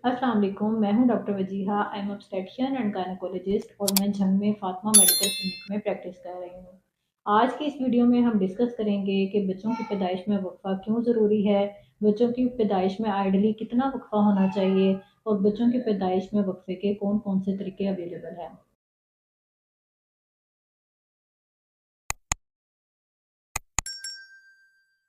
अस्सलाम वालेकुम। मैं हूं doctor Wajiha. I am obstetrician and gynaecologist और मैं झंग में फातिमा मेडिकल क्लिनिक में प्रैक्टिस कर रही हूं। आज की इस वीडियो में हम डिस्कस करेंगे कि बच्चों की पैदाइश में वक्फा क्यों ज़रूरी है, बच्चों की पैदाइश में आइडली कितना वक्फा होना चाहिए और बच्चों की पैदाइश में वक्फे के कौन कौन से तरीके अवेलेबल हैं।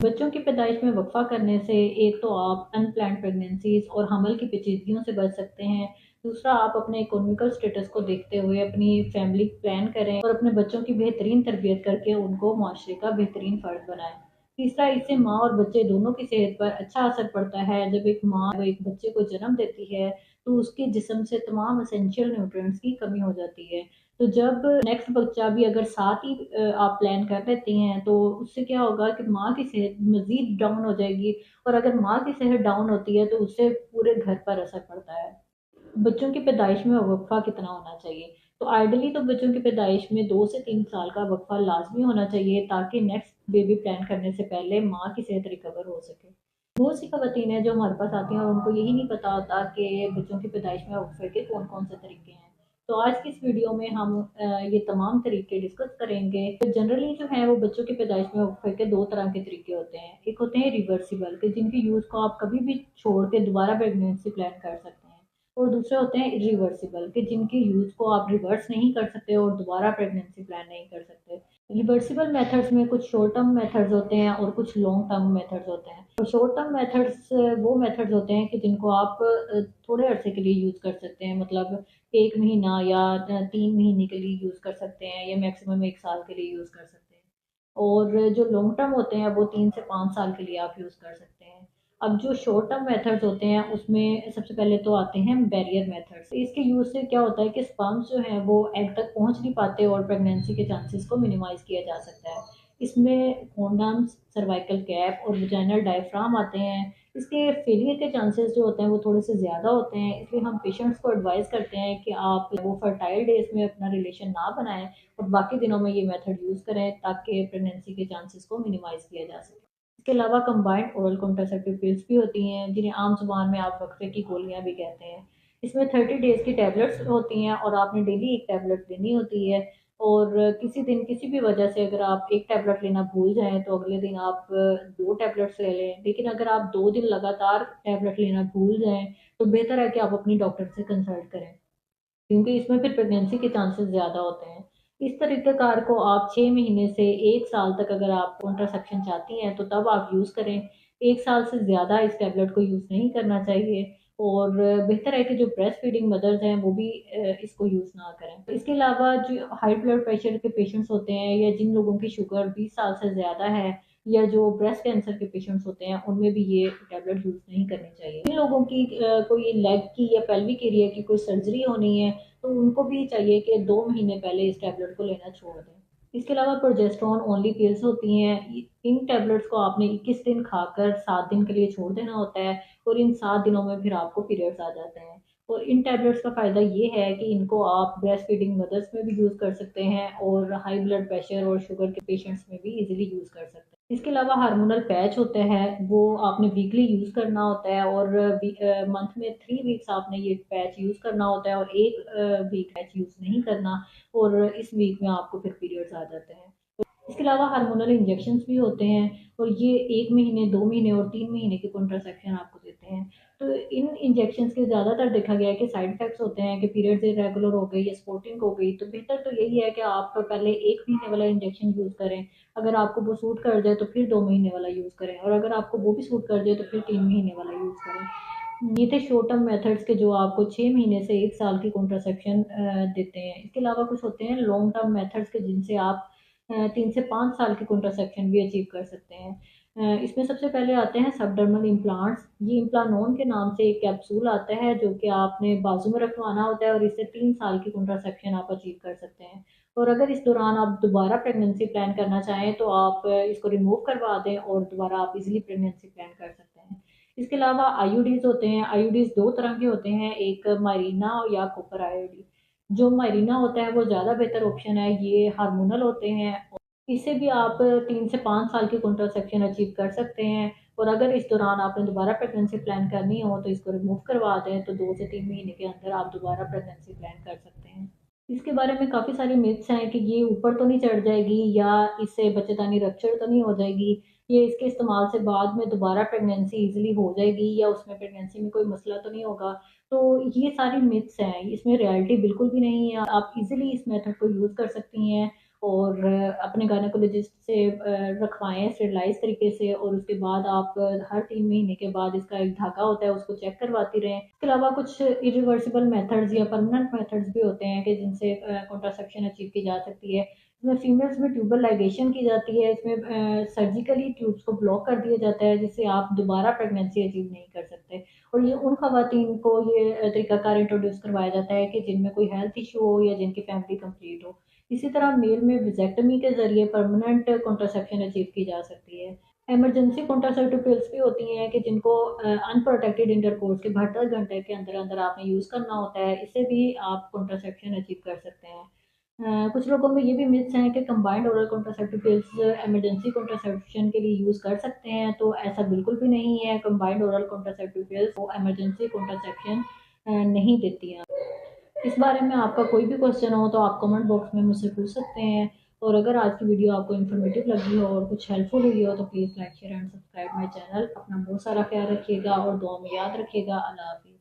बच्चों की पैदाइश में वक्फा करने से एक तो आप अनप्लान्ड प्रेगनेंसीज और हमल की पेचीदगियों से बच सकते हैं। दूसरा, आप अपने इकोनॉमिकल स्टेटस को देखते हुए अपनी फैमिली प्लान करें और अपने बच्चों की बेहतरीन तरबियत करके उनको माशरे का बेहतरीन फ़र्द बनाएं। तीसरा, इससे माँ और बच्चे दोनों की सेहत पर अच्छा असर पड़ता है। जब एक माँ वो एक बच्चे को जन्म देती है तो उसके जिस्म से तमाम एसेंशियल न्यूट्रिएंट्स की कमी हो जाती है। तो जब नेक्स्ट बच्चा भी अगर साथ ही आप प्लान कर लेती हैं तो उससे क्या होगा कि माँ की सेहत मज़ीद डाउन हो जाएगी और अगर माँ की सेहत डाउन होती है तो उससे पूरे घर पर असर पड़ता है। बच्चों की पैदाइश में वक़्फ़ा कितना होना चाहिए? तो आइडियली तो बच्चों की पैदाइश में 2 से 3 साल का वक़्फ़ा लाज़मी होना चाहिए ताकि नेक्स्ट बेबी प्लान करने से पहले माँ की सेहत रिकवर हो सके। बहुत सी ख़वातीन हैं जो हमारे पास आती हैं और उनको यही नहीं पता होता कि बच्चों की पैदाइश में वक़्फ़े के कौन-कौन से तरीके हैं। तो आज की इस वीडियो में हम ये तमाम तरीके डिस्कस करेंगे। तो जनरली जो है वो बच्चों की पैदाइश में वक़्फ़े के 2 तरह के तरीके होते हैं। एक होते हैं रिवर्सिबल कि जिनके यूज़ को आप कभी भी छोड़ के दोबारा प्रेगनेंसी प्लान कर सकते हैं। और दूसरे होते हैं इरिवर्सिबल कि जिनके यूज़ को आप रिवर्स नहीं कर सकते और दोबारा प्रेगनेंसी प्लान नहीं कर सकते। रिवर्सिबल मेथड्स में कुछ शॉर्ट टर्म मेथड्स होते हैं और कुछ लॉन्ग टर्म मेथड्स होते हैं। तो शॉर्ट टर्म मेथड्स वो मेथड्स होते हैं कि जिनको आप थोड़े अरसे के लिए यूज़ कर सकते हैं, मतलब 1 महीना या 3 महीने के लिए यूज़ कर सकते हैं या मैक्सिमम 1 साल के लिए यूज़ कर सकते हैं। और जो लॉन्ग टर्म होते हैं वो 3 से 5 साल के लिए आप यूज़ कर सकते हैं। अब जो शॉर्ट टर्म मेथड्स होते हैं उसमें सबसे पहले तो आते हैं बैरियर मेथड्स। इसके यूज़ से क्या होता है कि स्पर्म्स जो हैं वो एग तक पहुंच नहीं पाते और प्रेगनेंसी के चांसेस को मिनिमाइज़ किया जा सकता है। इसमें कॉन्डम्स, सर्वाइकल कैप और वजाइनल डायफ्राम आते हैं। इसके फेलियर के चांसेस जो होते हैं वो थोड़े से ज़्यादा होते हैं, इसलिए हम पेशेंट्स को एडवाइस करते हैं कि आप वो फर्टाइल डेज़ में अपना रिलेशन ना बनाएँ और बाकी दिनों में ये मेथड यूज़ करें ताकि प्रेगनेंसी के चांसेस को मिनिमाइज़ किया जा सके। इसके अलावा कंबाइंड ओरल कॉन्ट्रासेप्टिव पिल्स भी होती हैं जिन्हें आम ज़ुबान में आप वक्फे की गोलियाँ भी कहते हैं। इसमें 30 डेज़ की टैबलेट्स होती हैं और आपने डेली 1 टैबलेट लेनी होती है। और किसी दिन किसी भी वजह से अगर आप 1 टैबलेट लेना भूल जाएँ तो अगले दिन आप 2 टैबलेट्स ले लें। लेकिन अगर आप 2 दिन लगातार टैबलेट लेना भूल जाएँ तो बेहतर है कि आप अपनी डॉक्टर से कंसल्ट करें। क्योंकि इसमें फिर प्रेगनेंसी के चांसेस ज़्यादा होते हैं। इस तरीक़ेकार को आप 6 महीने से 1 साल तक अगर आप कॉन्ट्रासेप्शन चाहती हैं, तो तब आप यूज़ करें। 1 साल से ज़्यादा इस टैबलेट को यूज़ नहीं करना चाहिए और बेहतर है कि जो ब्रेस्ट फीडिंग मदर्स हैं, वो भी इसको यूज़ ना करें। इसके अलावा जो हाई ब्लड प्रेशर के पेशेंट्स होते हैं या जिन लोगों की शुगर 20 साल से ज़्यादा है या जो ब्रेस्ट कैंसर के पेशेंट्स होते हैं, उनमें भी ये टैबलेट यूज़ नहीं करनी चाहिए। जिन लोगों की कोई लेग की या पेल्विक एरिया की कोई सर्जरी होनी है तो उनको भी चाहिए कि 2 महीने पहले इस टैबलेट को लेना छोड़ दें। इसके अलावा प्रोजेस्टेरोन ओनली पिल्स होती हैं। इन टैबलेट्स को आपने 21 दिन खाकर 7 दिन के लिए छोड़ देना होता है और इन 7 दिनों में फिर आपको पीरियड्स आ जाते हैं। और इन टैबलेट्स का फ़ायदा ये है कि इनको आप ब्रेस्ट फीडिंग मदर्स में भी यूज़ कर सकते हैं और हाई ब्लड प्रेशर और शुगर के पेशेंट्स में भी ईज़िली यूज़ कर सकते हैं। इसके अलावा हार्मोनल पैच होता है, वो आपने वीकली यूज़ करना होता है और मंथ में 3 वीक्स आपने ये पैच यूज़ करना होता है और 1 वीक पैच यूज़ नहीं करना और इस वीक में आपको फिर पीरियड्स आ जाते हैं। इसके अलावा हार्मोनल इंजेक्शंस भी होते हैं और ये 1 महीने, 2 महीने और 3 महीने की कॉन्ट्रासेप्शन आपको देते हैं। तो इन इंजेक्शंस के ज़्यादातर देखा गया है कि साइड इफ़ेक्ट्स होते हैं कि पीरियड्स इर्रेगुलर हो गई या स्पॉटिंग हो गई, तो बेहतर तो यही है कि आप पहले 1 महीने वाला इंजेक्शन यूज़ करें। अगर आपको वो सूट कर जाए तो फिर 2 महीने वाला यूज़ करें और अगर आपको वो भी सूट कर जाए तो फिर 3 महीने वाला यूज़ करें। ये थे शॉर्ट टर्म मेथड्स के जो आपको 6 महीने से 1 साल की कॉन्ट्रासेप्शन देते हैं। इसके अलावा कुछ होते हैं लॉन्ग टर्म मेथड्स के जिनसे आप 3 से 5 साल की कॉन्ट्रासेप्शन भी अचीव कर सकते हैं। इसमें सबसे पहले आते हैं सबडर्मल इम्प्लांट्स। ये इम्प्लानॉन के नाम से एक कैप्सूल आता है जो कि आपने बाजू में रखवाना होता है और इससे 3 साल की कॉन्ट्रासेप्शन आप अचीव कर सकते हैं। और अगर इस दौरान आप दोबारा प्रेगनेंसी प्लान करना चाहें तो आप इसको रिमूव करवा दें और दोबारा आप इज़िली प्रेगनेंसी प्लान कर सकते हैं। इसके अलावा आईयूडीज़ होते हैं। आईयूडीज़ 2 तरह के होते हैं, एक मायरीना या कॉपर आईयूडी। जो मायरीना होता है वो ज़्यादा बेहतर ऑप्शन है, ये हार्मोनल होते हैं। इससे भी आप 3 से 5 साल की कॉन्ट्रासेप्शन अचीव कर सकते हैं और अगर इस दौरान आपने दोबारा प्रेगनेंसी प्लान करनी हो तो इसको रिमूव करवा दें, तो 2 से 3 महीने के अंदर आप दोबारा प्रेगनेंसी प्लान कर सकते हैं। इसके बारे में काफ़ी सारे मिथ्स हैं कि ये ऊपर तो नहीं चढ़ जाएगी या इससे बच्चेदानी रप्चर तो नहीं हो जाएगी, ये इसके इस्तेमाल से बाद में दोबारा प्रेगनेंसी ईज़िली हो जाएगी या उसमें प्रेगनेंसी में कोई मसला तो नहीं होगा। तो ये सारी मिथ्स हैं, इसमें रियलिटी बिल्कुल भी नहीं है। आप ईज़िली इस मेथड को यूज़ कर सकती हैं और अपने गायनेकोलॉजिस्ट से रखवाएँ स्टेरिलाइज़ तरीके से, और उसके बाद आप हर 3 महीने के बाद इसका एक धागा होता है उसको चेक करवाती रहें। इसके अलावा कुछ इरिवर्सिबल मेथड्स या परमानेंट मेथड्स भी होते हैं कि जिनसे कॉन्ट्रासेप्शन अचीव की जा सकती है। इसमें फीमेल्स में ट्यूबल लाइगेशन की जाती है, इसमें सर्जिकली ट्यूब्स को ब्लॉक कर दिया जाता है जिससे आप दोबारा प्रेगनेंसी अचीव नहीं कर सकते। और ये उन ख़वातीन को ये तरीक़ाकार इंट्रोड्यूस करवाया जाता है कि जिनमें कोई हेल्थ इश्यू हो या जिनकी फैमिली कंप्लीट हो। इसी तरह मेल में विज़ेक्टमी के ज़रिए परमानेंट कॉन्ट्रासेप्शन अचीव की जा सकती है। इमरजेंसी कॉन्ट्रासेप्टिव पिल्स भी होती हैं कि जिनको अनप्रोटेक्टेड इंटरकोर्स के 72 घंटे के अंदर-अंदर आपने यूज़ करना होता है। इससे भी आप कॉन्ट्रासेप्शन अचीव कर सकते हैं। कुछ लोगों में ये भी मिथ्स हैं कि combined oral contraceptive pills emergency contraception के लिए यूज़ कर सकते हैं, तो ऐसा बिल्कुल भी नहीं है। कंबाइंड ओरल कॉन्ट्रासेप्टिव पिल्स वो इमरजेंसी कॉन्ट्रासेप्शन नहीं देती हैं। इस बारे में आपका कोई भी क्वेश्चन हो तो आप कमेंट बॉक्स में मुझसे पूछ सकते हैं। और अगर आज की वीडियो आपको इन्फॉर्मेटिव लगी हो और कुछ हेल्पफुल हुई हो तो please like share and subscribe my channel. अपना बहुत सारा ख्याल रखिएगा और दुआ में याद रखिएगा। अल्लाह हाफ़िज़।